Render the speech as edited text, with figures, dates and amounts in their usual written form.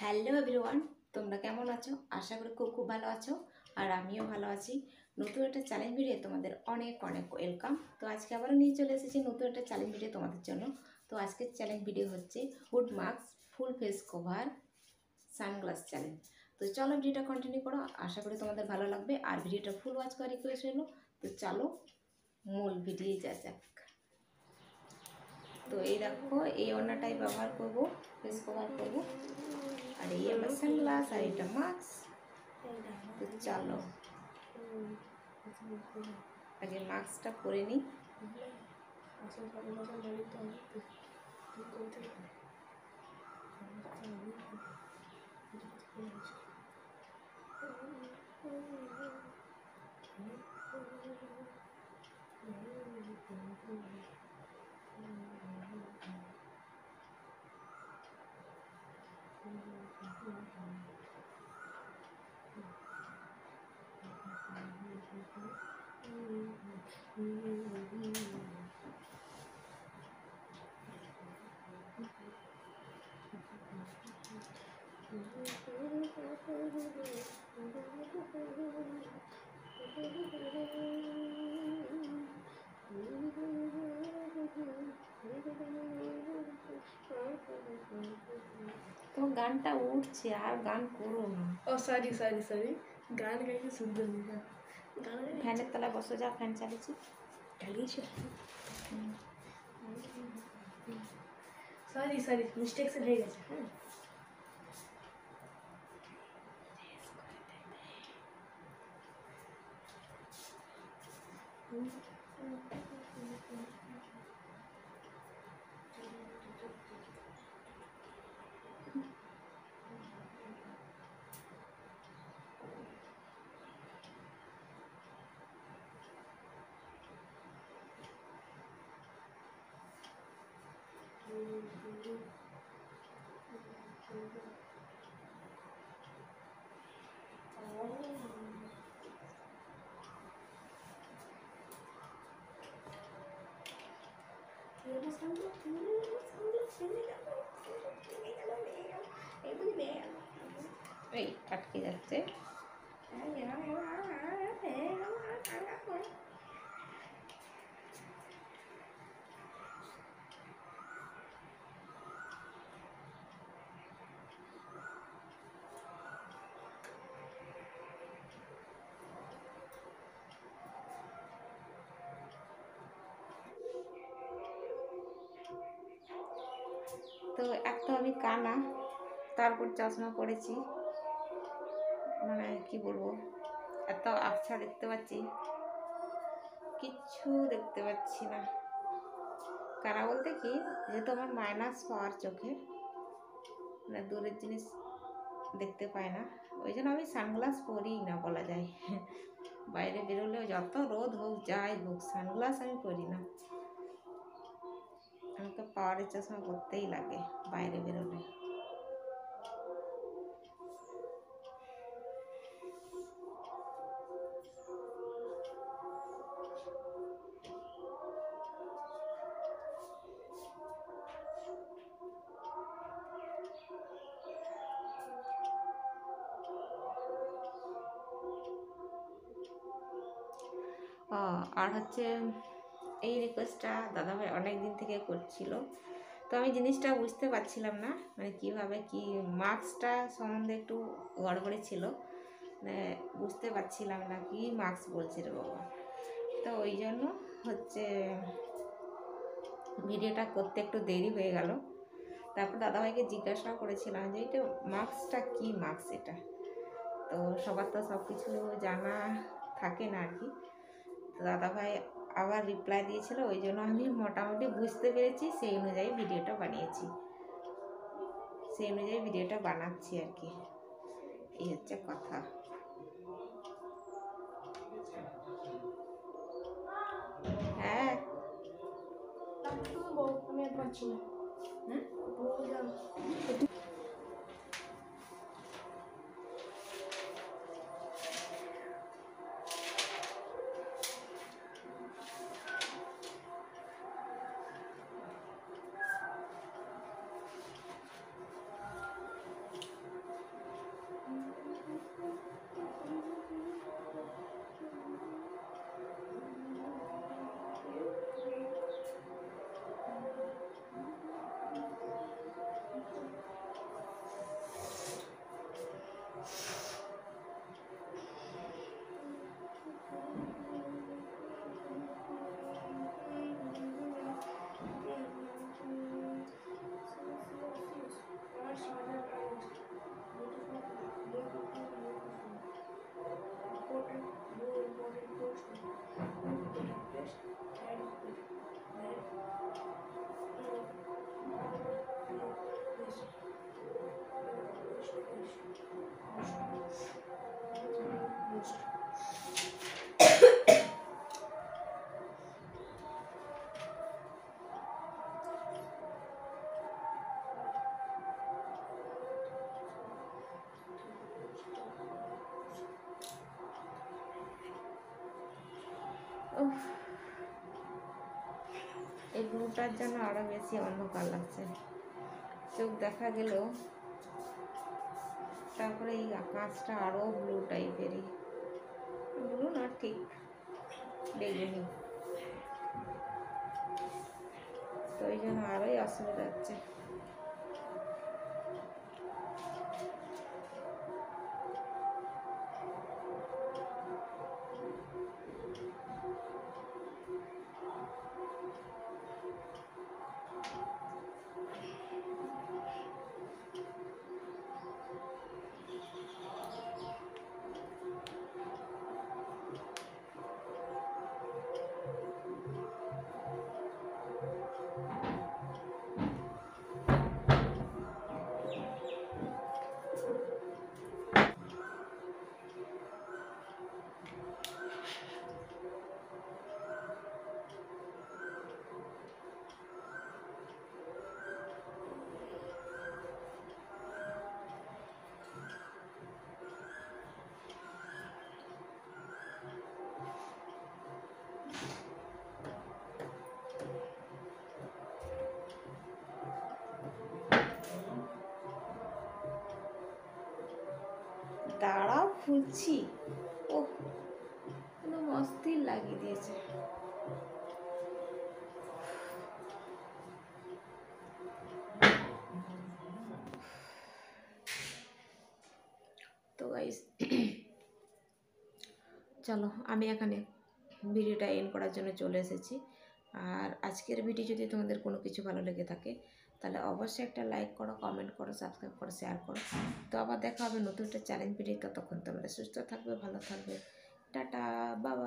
Hello everyone, তোমরা কেমন আছো? আশা করি খুব খুব ভালো আছো। আর আমিও ভালো আছি। নতুন একটা চ্যালেঞ্জ ভিডিও তোমাদের অনেক অনেক ওয়েলকাম। তো আজকে আবারও নিয়ে চলে এসেছি নতুন একটা চ্যালেঞ্জ ভিডিও তোমাদের জন্য। তো আজকের চ্যালেঞ্জ ভিডিও হচ্ছে food mask full face cover sunglass challenge. তো চলো ভিডিওটা কন্টিনিউ করো, আশা করি তোমাদের ভালো লাগবে। আর ভিডিওটা ফুল ওয়াচ করার রিকোয়েস্ট হলো। তো চলো মূল ভিডিও যা যাক। তো এই দেখো, এই ওড়নাটাই ব্যবহার করব, ফেস কভার করব। আর এই আমার সানগ্লাস আর এটা মাস্ক। তো চলো আগে মাস্কটা পরে নিই। তো গানটা উঠছে, আর গান করো না। ও সরি গান গাইতে শুনতে না। ফ্যানের তলায় বসে যা, ফ্যান চালিয়েছি। সরি মিস্টেক সে হয়ে গেছে। হ্যাঁ এই আটকে যাচ্ছে। তো এক তো আমি কানা, তারপর চশমা পড়েছি, মানে কি বলবো, এত আবছা দেখতে পাচ্ছি, কিচ্ছু দেখতে পাচ্ছি না। কানা বলতে কি, যেহেতু আমার মাইনাস পাওয়ার চোখে, মানে দূরের জিনিস দেখতে পায় না, ওই জন্য আমি সানগ্লাস পরিই না বলা যায়। বাইরে বেরোলেও যত রোদ হোক যাই হোক, সানগ্লাস আমি পরি না। আমাকে পাওয়ারের চশমা পরতেই লাগে বাইরে বেরোলে। আর হচ্ছে এই রিকোয়েস্টটা দাদাভাই অনেক দিন থেকে করছিল। তো আমি জিনিসটা বুঝতে পারছিলাম না, মানে কীভাবে কি মাস্কটা সম্বন্ধে একটু গড়বড়ে ছিল, মানে বুঝতে পারছিলাম না কি মাস্ক বলছে রে বাবা। তো ওই জন্য হচ্ছে ভিডিওটা করতে একটু দেরি হয়ে গেল। তারপর দাদাভাইকে জিজ্ঞাসা করেছিলাম যে এটা মাস্কটা কি মাস্ক এটা। তো সবার তো সব কিছু জানা থাকে না আর কি। তো দাদাভাই আবার রিপ্লাই দিয়েছিল, ওই জন্য আমি মোটামুটি বুঝতে পেরেছি, সেই অনুযায়ী ভিডিওটা বানিয়েছি, সেই অনুযায়ী ভিডিওটা বানাচ্ছি আর কি। এই হচ্ছে কথা। হ্যাঁ আমি আর পাচ্ছি না। হ্যাঁ উফ, এই ব্লুটার জন্য আরো বেশি অন্ধকার লাগছে, চোখ দেখা গেল। তারপরে এই আকাশটা আরো ব্লু টাইপেরই, ব্লু না ঠিক বেগুনি, তো এই জন্য আরোই অসুবিধা হচ্ছে। দাঁড়াও খুলছি, ও একদম অস্থির লাগিয়ে দিয়েছে। তো গাইস চলো আমি এখানে ভিডিওটা এন্ড করার জন্য চলে এসেছি। আর আজকের ভিডিও যদি তোমাদের কোনো কিছু ভালো লেগে থাকে তাহলে অবশ্যই একটা লাইক করো, কমেন্ট করো, সাবস্ক্রাইব করো, শেয়ার করো। তো আবার দেখা হবে নতুন একটা চ্যালেঞ্জ ভিডিও। ততক্ষণ তোমরা সুস্থ থাকবে, ভালো থাকবে। টাটা, বাবা।